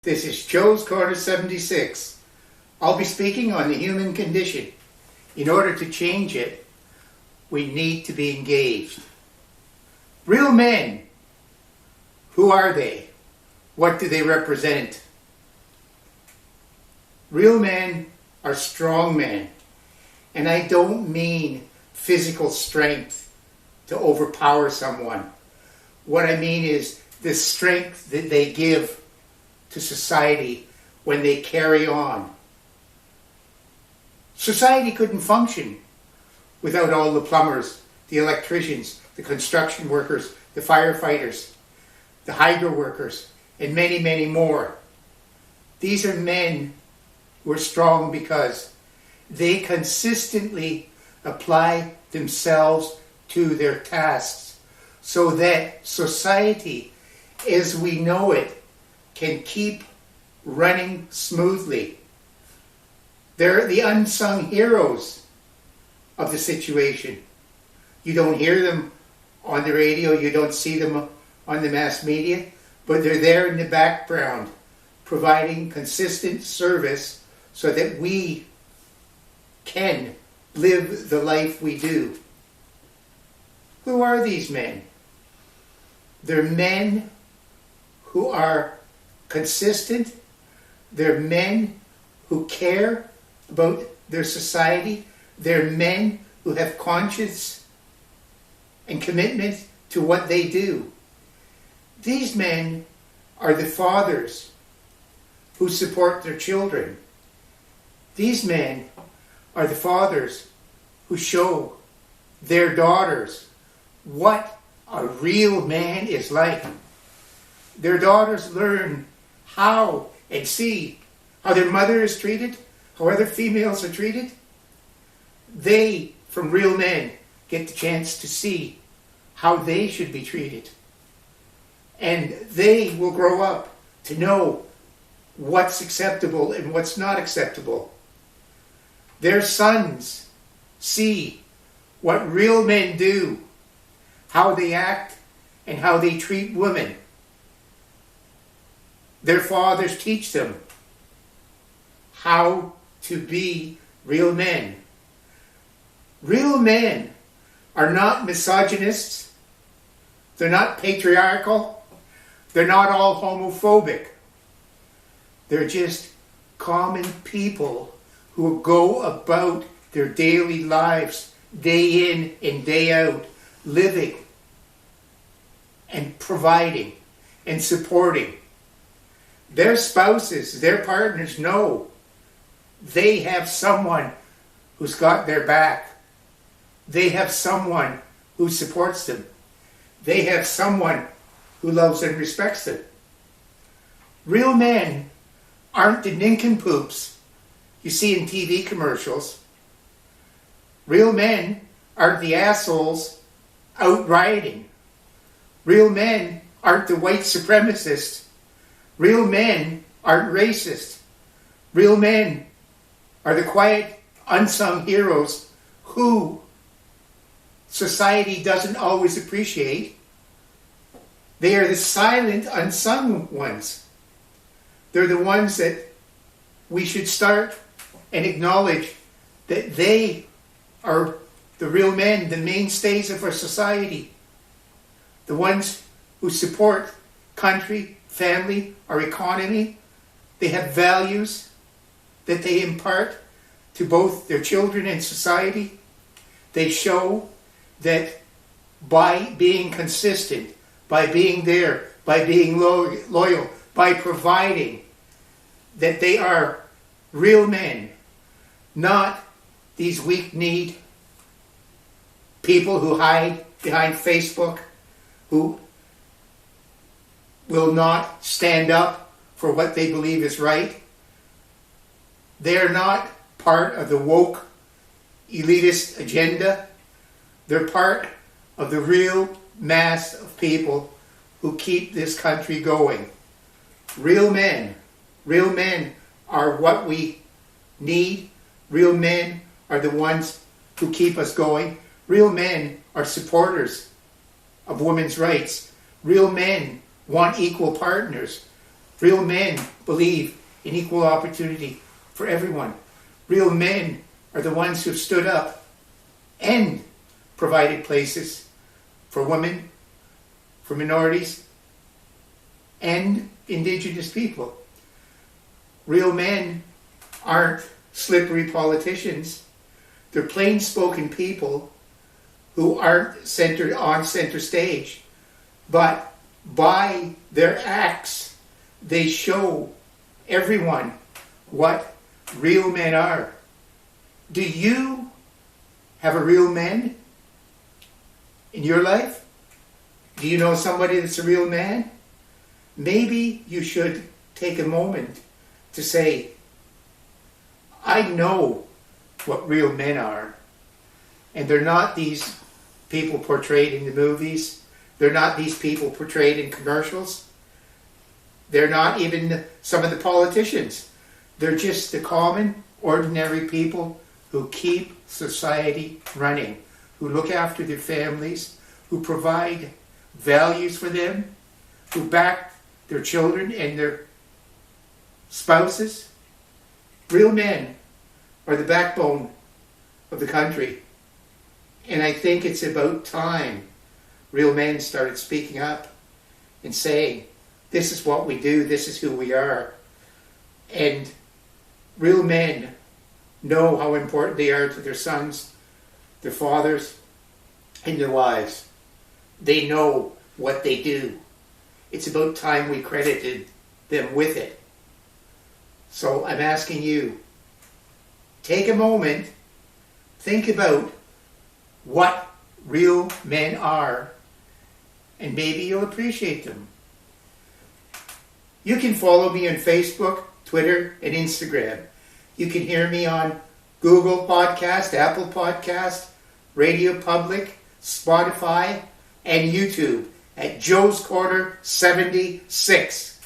This is Joe's Corner 76. I'll be speaking on the human condition. In order to change it, we need to be engaged. Real men. Who are they? What do they represent? Real men are strong men. And I don't mean physical strength to overpower someone. What I mean is the strength that they give to society when they carry on. Society couldn't function without all the plumbers, the electricians, the construction workers, the firefighters, the hydro workers, and many, many more. These are men who are strong because they consistently apply themselves to their tasks so that society, as we know it, can keep running smoothly. They're the unsung heroes of the situation. You don't hear them on the radio, you don't see them on the mass media, but they're there in the background providing consistent service so that we can live the life we do. Who are these men? They're men who are consistent. They're men who care about their society. They're men who have conscience and commitment to what they do. These men are the fathers who support their children. These men are the fathers who show their daughters what a real man is like. Their daughters learn how and see how their mother is treated, how other females are treated. They, from real men, get the chance to see how they should be treated. And they will grow up to know what's acceptable and what's not acceptable. Their sons see what real men do, how they act, and how they treat women. Their fathers teach them how to be real men. Real men are not misogynists. They're not patriarchal. They're not all homophobic. They're just common people who go about their daily lives, day in and day out, living and providing and supporting. Their spouses, their partners know they have someone who's got their back. They have someone who supports them. They have someone who loves and respects them. Real men aren't the nincompoops you see in TV commercials. Real men aren't the assholes out rioting. Real men aren't the white supremacists. Real men aren't racist. Real men are the quiet, unsung heroes who society doesn't always appreciate. They are the silent, unsung ones. They're the ones that we should start and acknowledge that they are the real men, the mainstays of our society. The ones who support country, family, our economy. They have values that they impart to both their children and society. They show that by being consistent, by being there, by being loyal, by providing, that they are real men, not these weak-kneed people who hide behind Facebook, who will not stand up for what they believe is right. They are not part of the woke elitist agenda. They're part of the real mass of people who keep this country going. Real men are what we need. Real men are the ones who keep us going. Real men are supporters of women's rights. Real men want equal partners. Real men believe in equal opportunity for everyone. Real men are the ones who've stood up and provided places for women, for minorities, and Indigenous people. Real men aren't slippery politicians. They're plain-spoken people who aren't centered on center stage. But by their acts, they show everyone what real men are. Do you have a real man in your life? Do you know somebody that's a real man? Maybe you should take a moment to say, I know what real men are. And they're not these people portrayed in the movies. They're not these people portrayed in commercials. They're not even some of the politicians. They're just the common, ordinary people who keep society running, who look after their families, who provide values for them, who back their children and their spouses. Real men are the backbone of the country. And I think it's about time real men started speaking up and saying, this is what we do, this is who we are. And real men know how important they are to their sons, their fathers, and their wives. They know what they do. It's about time we credited them with it. So I'm asking you, take a moment, think about what real men are, and maybe you'll appreciate them. You can follow me on Facebook, Twitter, and Instagram. You can hear me on Google Podcast, Apple Podcast, Radio Public, Spotify, and YouTube at Joe's Corner 76.